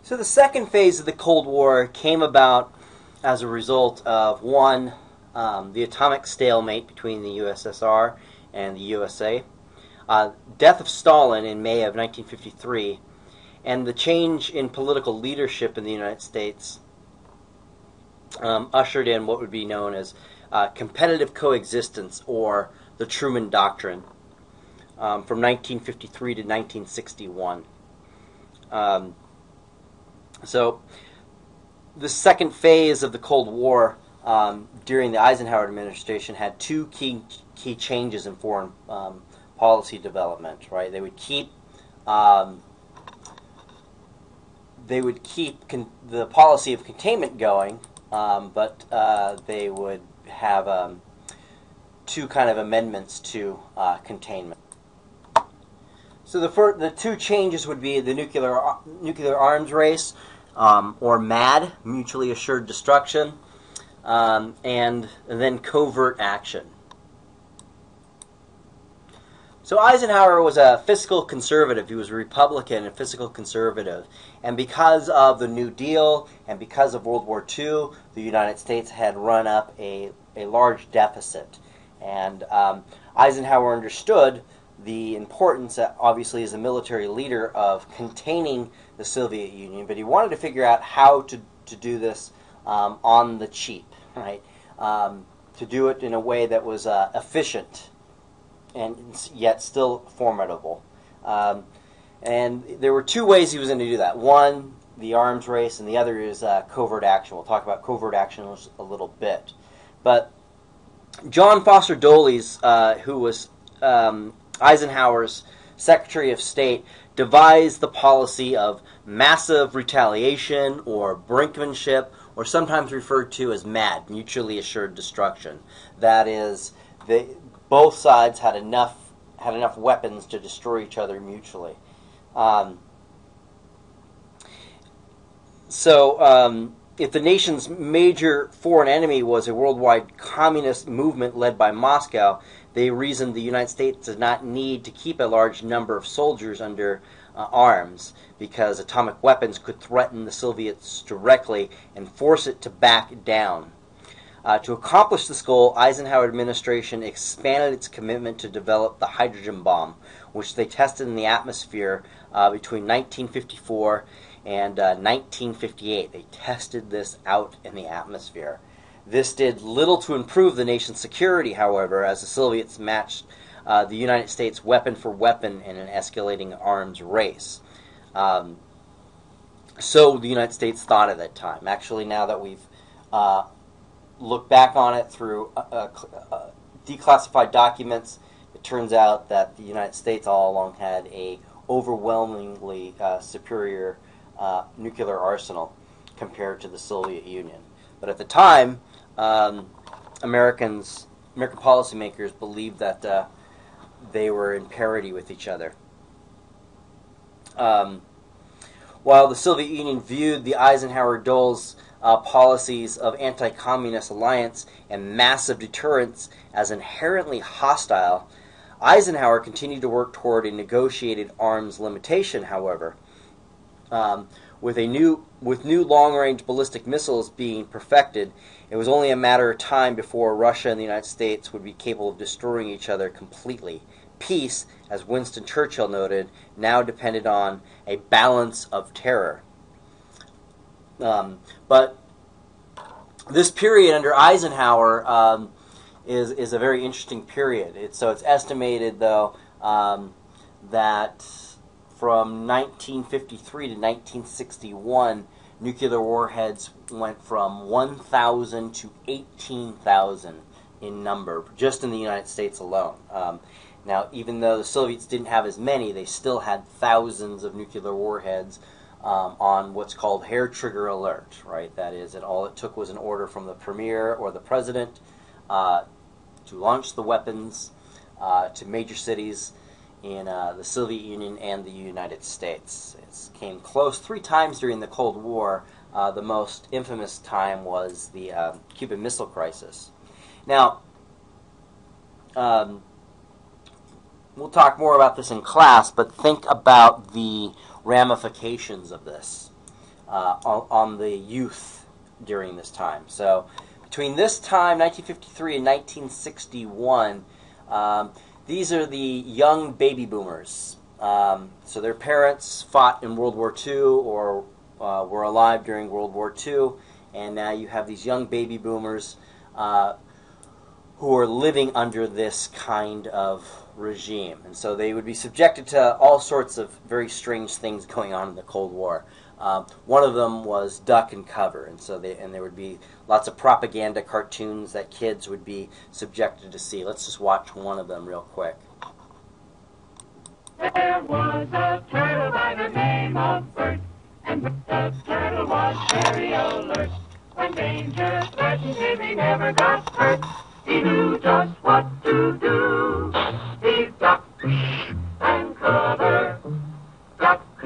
So the second phase of the Cold War came about as a result of, one, the atomic stalemate between the USSR and the USA, death of Stalin in May of 1953, and the change in political leadership in the United States ushered in what would be known as competitive coexistence, or the Truman Doctrine, from 1953 to 1961. So the second phase of the Cold War during the Eisenhower administration had two key changes in foreign policy development. Right, they would keep the policy of containment going, but they would have two kind of amendments to containment. So the two changes would be the nuclear arms race, or MAD, mutually assured destruction, and then covert action. So Eisenhower was a fiscal conservative. He was a Republican and fiscal conservative. And because of the New Deal and because of World War II, the United States had run up a large deficit. And Eisenhower understood the importance, obviously, as a military leader, of containing the Soviet Union. But he wanted to figure out how to do this on the cheap, right? To do it in a way that was efficient and yet still formidable. And there were two ways he was going to do that. One, the arms race, and the other is covert action. We'll talk about covert action a little bit. But John Foster Dulles, who was Eisenhower's Secretary of State, devised the policy of massive retaliation, or brinkmanship, or sometimes referred to as MAD, mutually assured destruction. That is, both sides had enough weapons to destroy each other mutually. If the nation's major foreign enemy was a worldwide communist movement led by Moscow, they reasoned the United States did not need to keep a large number of soldiers under arms, because atomic weapons could threaten the Soviets directly and force it to back down. To accomplish this goal, Eisenhower administration expanded its commitment to develop the hydrogen bomb, which they tested in the atmosphere between 1954 and 1958. They tested this out in the atmosphere. This did little to improve the nation's security, however, as the Soviets matched the United States weapon for weapon in an escalating arms race. So the United States thought at that time. Actually, now that we've looked back on it through declassified documents, it turns out that the United States all along had a overwhelmingly superior nuclear arsenal compared to the Soviet Union. But at the time, American policymakers believed that they were in parity with each other. While the Soviet Union viewed the Eisenhower-Dulles policies of anti-communist alliance and massive deterrence as inherently hostile, Eisenhower continued to work toward a negotiated arms limitation, however. With new long-range ballistic missiles being perfected, it was only a matter of time before Russia and the United States would be capable of destroying each other completely. Peace, as Winston Churchill noted, now depended on a balance of terror. But this period under Eisenhower is a very interesting period. It's estimated, though, that from 1953 to 1961, nuclear warheads went from 1,000 to 18,000 in number, just in the United States alone. Now, even though the Soviets didn't have as many, they still had thousands of nuclear warheads on what's called hair trigger alert, right? That is, all it took was an order from the premier or the president to launch the weapons to major cities in the Soviet Union and the United States. It came close 3 times during the Cold War. The most infamous time was the Cuban Missile Crisis. Now, we'll talk more about this in class, but think about the ramifications of this. on the youth during this time. So between this time, 1953 and 1961, these are the young baby boomers. So their parents fought in World War II or were alive during World War II, and now you have these young baby boomers who are living under this kind of regime. And so they would be subjected to all sorts of very strange things going on in the Cold War. One of them was duck and cover, and so there would be lots of propaganda cartoons that kids would be subjected to see. Let's just watch one of them real quick. There was a turtle by the name of Bert, and the turtle was very alert. When danger threatened him, he never got hurt. He knew just what to do. He ducked and cover, ducked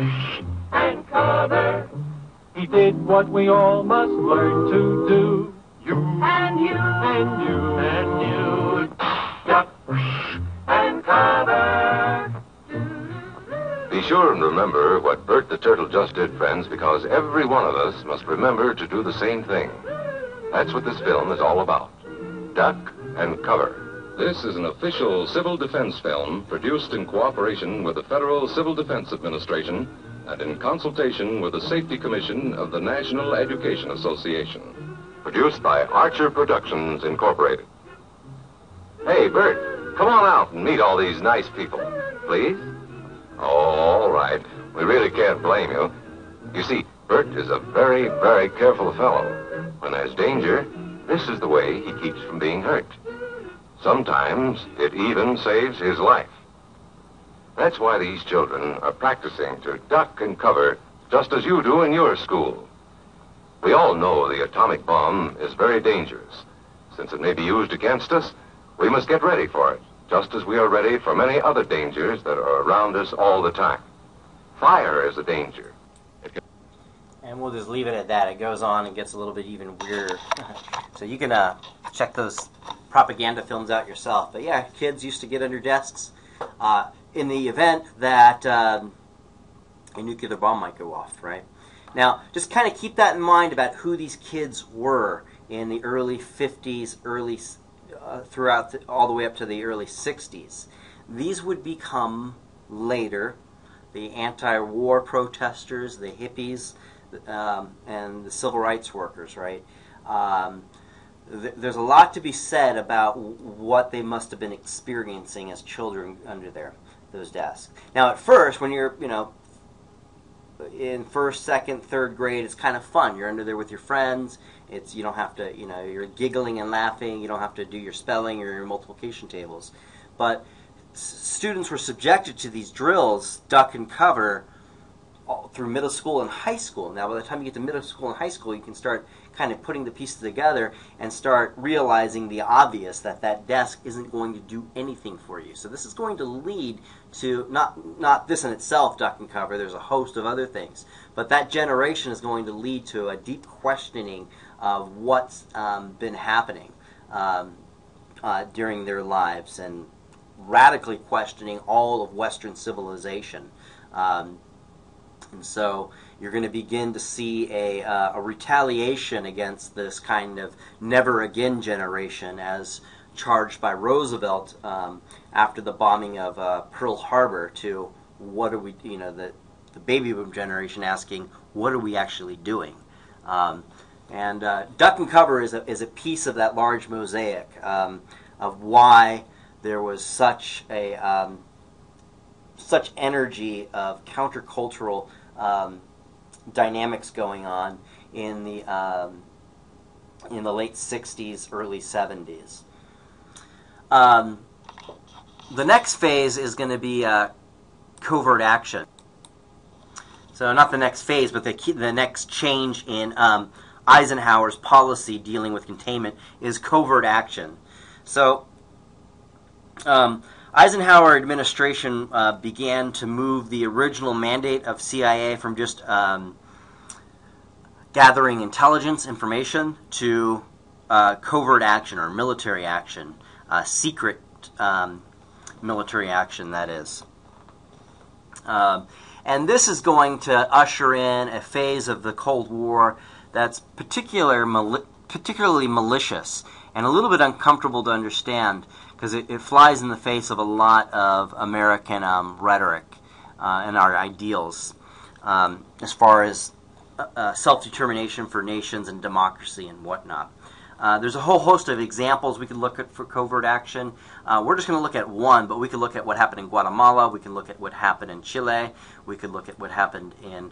and cover. He did what we all must learn to do. You and you And you and you, duck and cover. Be sure and remember what Bert the Turtle just did, friends, because every one of us must remember to do the same thing. That's what this film is all about. Duck and cover. This is an official civil defense film produced in cooperation with the Federal Civil Defense Administration and in consultation with the Safety Commission of the National Education Association. Produced by Archer Productions, Incorporated. Hey, Bert, come on out and meet all these nice people, please. Oh, all right. We really can't blame you. You see, Bert is a very, very careful fellow. When there's danger, this is the way he keeps from being hurt. Sometimes it even saves his life. That's why these children are practicing to duck and cover just as you do in your school. We all know the atomic bomb is very dangerous. Since it may be used against us, we must get ready for it, just as we are ready for many other dangers that are around us all the time. Fire is a danger. And we'll just leave it at that. It goes on and gets a little bit even weirder. So you can check those propaganda films out yourself. But yeah, kids used to get under desks in the event that a nuclear bomb might go off, right? Now, just kind of keep that in mind about who these kids were in the early 50s, all the way up to the early 60s. These would become later the anti-war protesters, the hippies, and the civil rights workers, right? There's a lot to be said about what they must have been experiencing as children under those desks. Now, at first, when you're, in first, second, third grade, it's kind of fun. You're under there with your friends. You don't have to, you're giggling and laughing. You don't have to do your spelling or your multiplication tables. But students were subjected to these drills, duck and cover, all through middle school and high school. Now, by the time you get to middle school and high school, you can start kind of putting the pieces together and start realizing the obvious, that desk isn't going to do anything for you. So this is going to lead to, not this in itself, duck and cover, there's a host of other things, but that generation is going to lead to a deep questioning of what's been happening during their lives, and radically questioning all of Western civilization. And so you're going to begin to see a retaliation against this kind of never again generation as charged by Roosevelt after the bombing of Pearl Harbor to what are we, the baby boom generation asking, what are we actually doing? And duck and cover is a piece of that large mosaic of why there was such energy of countercultural dynamics going on in the late 60s, early 70s. The next phase is going to be covert action. So not the next phase, but the next change in Eisenhower's policy dealing with containment is covert action. So Eisenhower administration began to move the original mandate of CIA from just gathering intelligence information to covert action or military action, secret military action, that is. And this is going to usher in a phase of the Cold War that's particularly malicious and a little bit uncomfortable to understand, because it flies in the face of a lot of American rhetoric and our ideals as far as self-determination for nations and democracy and whatnot. There's a whole host of examples we could look at for covert action. We're just going to look at one, but we could look at what happened in Guatemala. We can look at what happened in Chile. We could look at what happened in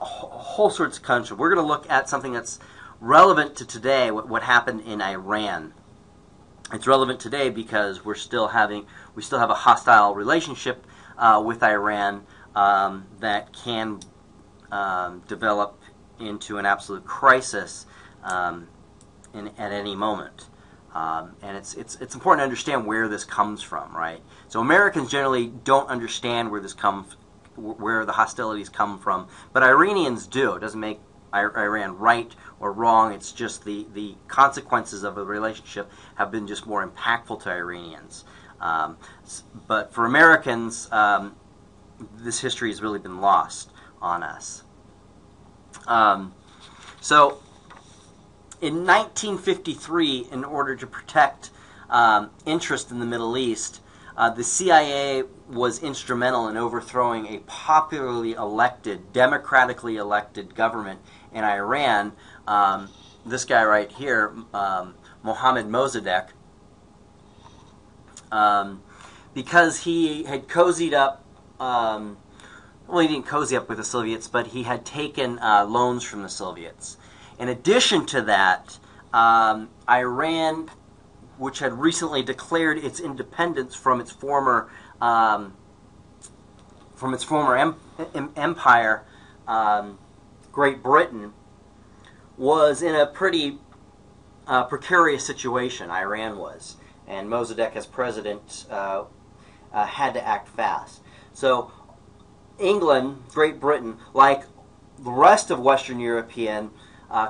whole sorts of countries. We're going to look at something that's relevant to today, what happened in Iran. It's relevant today because we still have a hostile relationship with Iran that can develop into an absolute crisis at any moment. And it's important to understand where this comes from, right? So Americans generally don't understand where the hostilities come from, but Iranians do. It doesn't make Iran right or wrong. It's just the consequences of the relationship have been just more impactful to Iranians. But for Americans, this history has really been lost on us. So in 1953, in order to protect interest in the Middle East, the CIA was instrumental in overthrowing a popularly elected, democratically elected government in Iran. This guy right here, Mohammad Mossadegh, because he had cozied up, well, he didn't cozy up with the Soviets, but he had taken loans from the Soviets. In addition to that, Iran, which had recently declared its independence from its former empire, Great Britain, was in a pretty precarious situation. Iran was, and Mossadegh, as president, had to act fast. So England, Great Britain, like the rest of Western European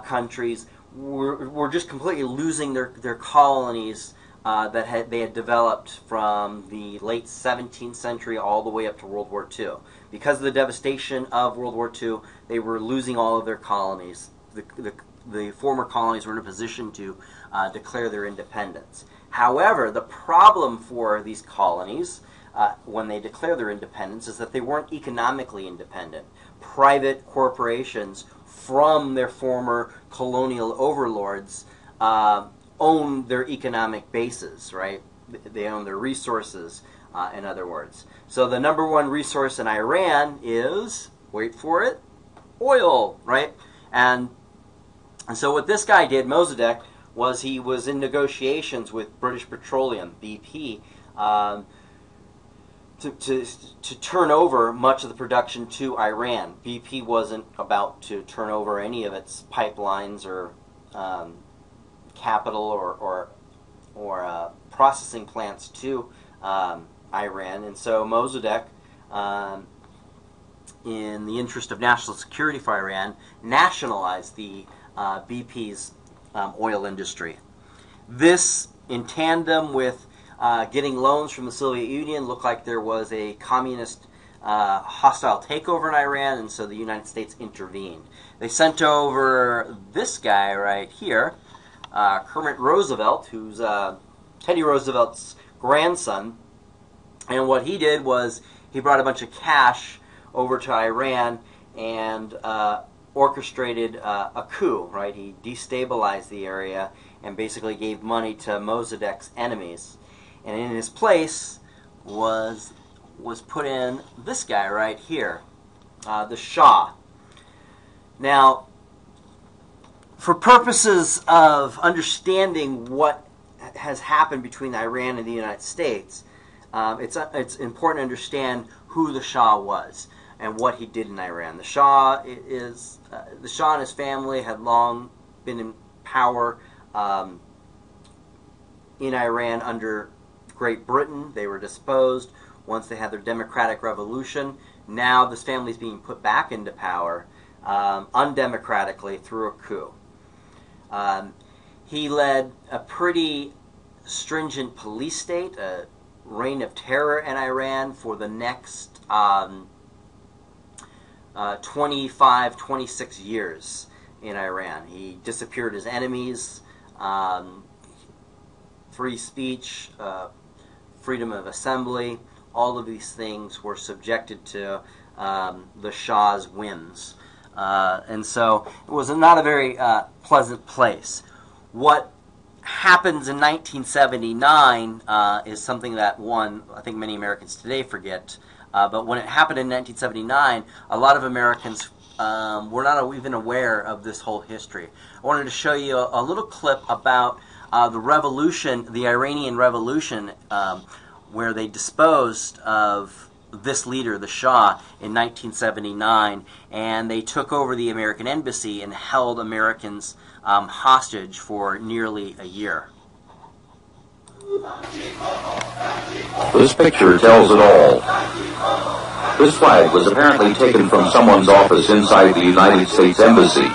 countries, were just completely losing their colonies that they had developed from the late 17th century all the way up to World War II. Because of the devastation of World War II, they were losing all of their colonies. The former colonies were in a position to declare their independence. However, the problem for these colonies when they declare their independence is that they weren't economically independent. Private corporations from their former colonial overlords own their economic bases, right? They own their resources, in other words. So the number one resource in Iran is, wait for it, oil, right? And so what this guy did, Mossadegh, was he was in negotiations with British Petroleum, BP, to turn over much of the production to Iran. BP wasn't about to turn over any of its pipelines or capital or processing plants to Iran, and so Mossadegh, in the interest of national security for Iran, nationalized the BP's oil industry. This, in tandem with getting loans from the Soviet Union, looked like there was a communist hostile takeover in Iran, and so the United States intervened. They sent over this guy right here, Kermit Roosevelt, who's Teddy Roosevelt's grandson, and what he did was he brought a bunch of cash over to Iran and orchestrated a coup, right? He destabilized the area and basically gave money to Mossadegh's enemies. And in his place was put in this guy right here, the Shah. Now, for purposes of understanding what has happened between Iran and the United States, it's important to understand who the Shah was and what he did in Iran. The Shah and his family had long been in power in Iran under Great Britain. They were disposed once they had their democratic revolution. Now this family is being put back into power undemocratically through a coup. He led a pretty stringent police state, a reign of terror in Iran for the next 25, 26 years in Iran. He disappeared his enemies, free speech, freedom of assembly. All of these things were subjected to the Shah's whims. And so it was not a very pleasant place. What happens in 1979 is something that, I think many Americans today forget. But when it happened in 1979, a lot of Americans were not even aware of this whole history. I wanted to show you a little clip about the revolution, the Iranian Revolution, where they disposed of this leader, the Shah, in 1979, and they took over the American embassy and held Americans hostage for nearly a year. This picture tells it all. This flag was apparently taken from someone's office inside the United States Embassy.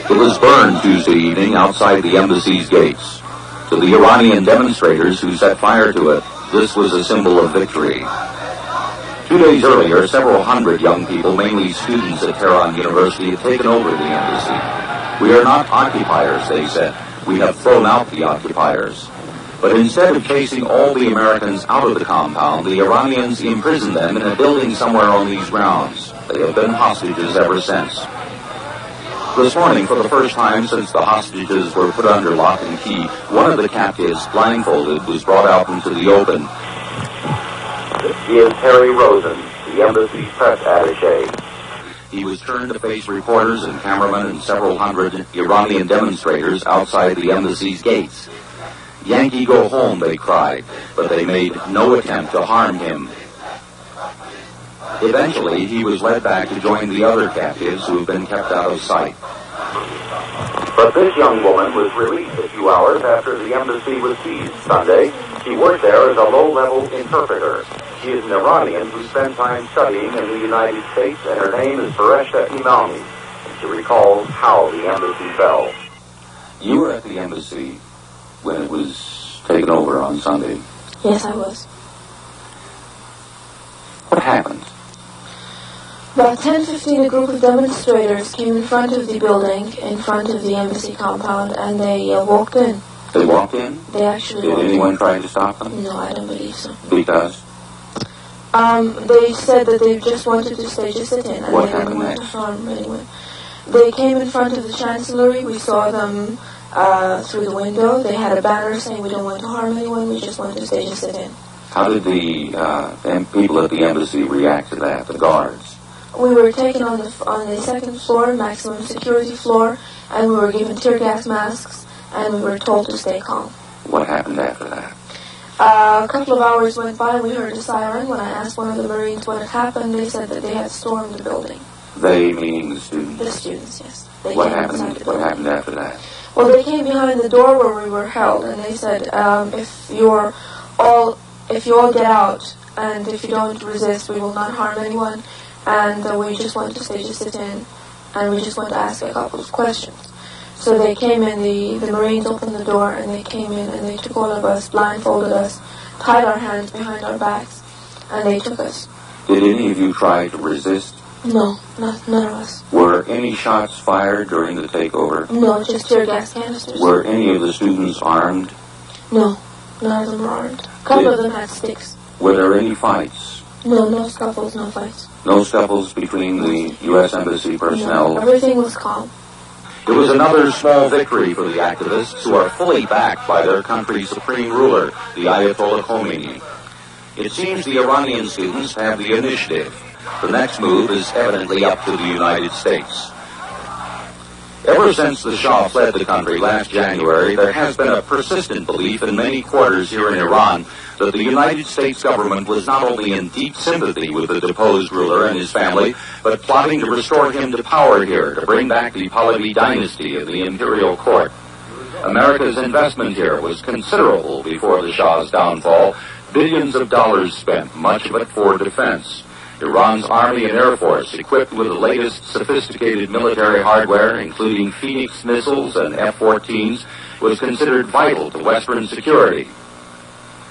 It was burned Tuesday evening outside the embassy's gates. To the Iranian demonstrators who set fire to it, this was a symbol of victory. 2 days earlier, several hundred young people, mainly students at Tehran University, had taken over the embassy. We are not occupiers, they said. We have thrown out the occupiers. But instead of chasing all the Americans out of the compound, the Iranians imprisoned them in a building somewhere on these grounds. They have been hostages ever since. This morning, for the first time since the hostages were put under lock and key, one of the captives, blindfolded, was brought out into the open. He is Harry Rosen, the embassy's press attaché. He was turned to face reporters and cameramen and several hundred Iranian demonstrators outside the embassy's gates. "Yankee, go home," they cried, but they made no attempt to harm him. Eventually, he was led back to join the other captives who have been kept out of sight. But this young woman was released a few hours after the embassy was seized Sunday. She worked there as a low-level interpreter. She is an Iranian who spent time studying in the United States, and her name is Fareshta Imami. And she recalls how the embassy fell. You were at the embassy when it was taken over on Sunday. Yes, I was. What happened? About 10:15, a group of demonstrators came in front of the building, in front of the embassy compound, and they walked in. They walked in? They actually Did walked anyone in. try to stop them? No, I don't believe so. Because? They said that they just wanted to stay, just sit in, and What they didn't happened want to next? harm anyone. They came in front of the chancellery. We saw them through the window. They had a banner saying, "We don't want to harm anyone. We just want to stay, just sit in." How did the people at the embassy react to that, the guards? We were taken on the second floor, maximum security floor, and we were given tear gas masks, and we were told to stay calm. What happened after that? A couple of hours went by, and we heard a siren. When I asked one of the Marines what had happened, they said that they had stormed the building. They, meaning the students? The students, yes. They What came inside happened? the What building. happened after that? Well, they came behind the door where we were held, and they said, if you all get out, and if you don't resist, we will not harm anyone, and we just want to stay, just sit in, and we just want to ask a couple of questions. So they came in, the Marines opened the door, and they came in, and they took all of us, blindfolded us, tied our hands behind our backs, and they took us. Did any of you try to resist? No, none of us. Were any shots fired during the takeover? No, just tear gas canisters. Were any of the students armed? No, none of them were armed. A couple of them had sticks. Were there any fights? No scuffles, no fights. No scuffles between the U.S. Embassy personnel? No, everything was calm. It was another small victory for the activists who are fully backed by their country's supreme ruler, the Ayatollah Khomeini. It seems the Iranian students have the initiative. The next move is evidently up to the United States. Ever since the Shah fled the country last January, there has been a persistent belief in many quarters here in Iran that the United States government was not only in deep sympathy with the deposed ruler and his family, but plotting to restore him to power here, to bring back the Pahlavi dynasty of the imperial court. America's investment here was considerable before the Shah's downfall, billions of dollars spent, much of it for defense. Iran's Army and Air Force, equipped with the latest sophisticated military hardware, including Phoenix missiles and F-14s, was considered vital to Western security.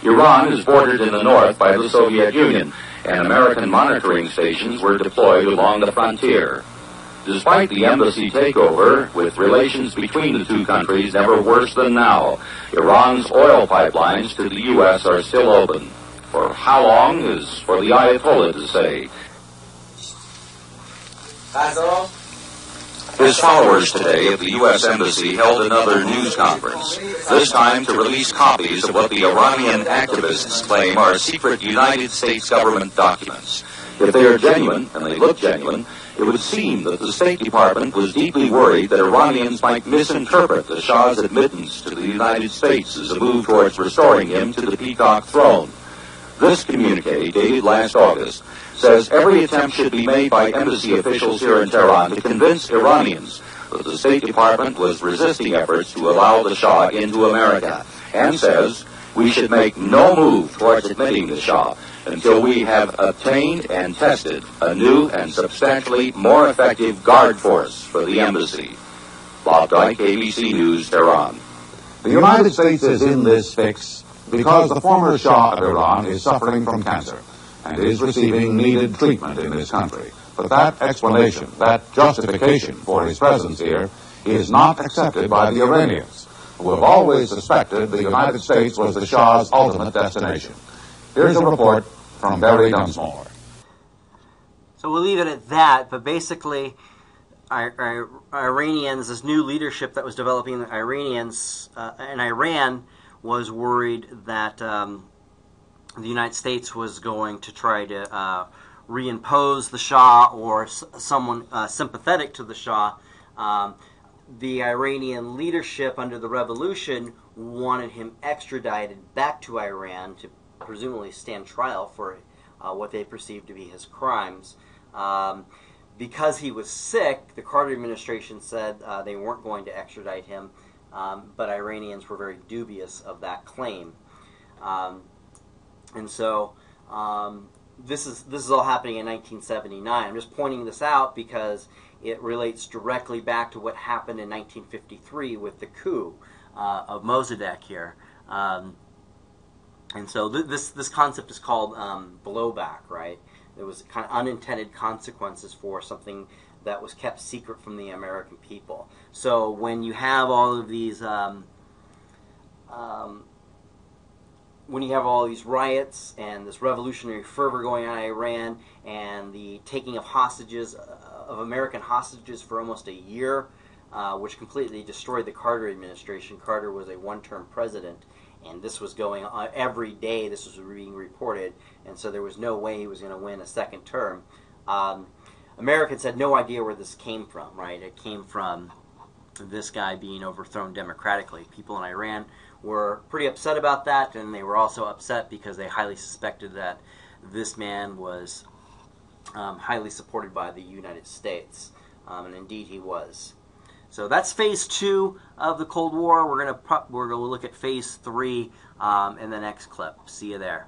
Iran is bordered in the north by the Soviet Union, and American monitoring stations were deployed along the frontier. Despite the embassy takeover, with relations between the two countries never worse than now, Iran's oil pipelines to the U.S. are still open. For how long is for the Ayatollah to say. His followers today at the U.S. Embassy held another news conference, this time to release copies of what the Iranian activists claim are secret United States government documents. If they are genuine, and they look genuine, it would seem that the State Department was deeply worried that Iranians might misinterpret the Shah's admittance to the United States as a move towards restoring him to the peacock throne. This communique, dated last August, says every attempt should be made by embassy officials here in Tehran to convince Iranians that the State Department was resisting efforts to allow the Shah into America, and says we should make no move towards admitting the Shah until we have obtained and tested a new and substantially more effective guard force for the embassy. Bob Dyke, ABC News, Tehran. The United States is in this fix because the former Shah of Iran is suffering from cancer and is receiving needed treatment in this country. But that explanation, that justification for his presence here, is not accepted by the Iranians, who have always suspected the United States was the Shah's ultimate destination. Here's a report from Barry Dunsmore. So we'll leave it at that, but basically Iranians, this new leadership that was developing, the Iranians in Iran was worried that the United States was going to try to reimpose the Shah or someone sympathetic to the Shah. The Iranian leadership under the revolution wanted him extradited back to Iran to presumably stand trial for what they perceived to be his crimes. Because he was sick, the Carter administration said they weren't going to extradite him, but Iranians were very dubious of that claim. And so this is all happening in 1979. I'm just pointing this out because it relates directly back to what happened in 1953 with the coup of Mossadegh here. And so this concept is called blowback, right? There was kind of unintended consequences for something that was kept secret from the American people. So when you have all of these riots and this revolutionary fervor going on in Iran and the taking of hostages, of American hostages for almost a year, which completely destroyed the Carter administration. Carter was a one-term president, and this was going on every day. This was being reported, and so there was no way he was going to win a second term. Americans had no idea where this came from, right? It came from this guy being overthrown democratically. People in Iran were pretty upset about that, and they were also upset because they highly suspected that this man was highly supported by the United States, and indeed he was. So that's phase 2 of the Cold War. We're gonna look at phase 3 in the next clip. See you there.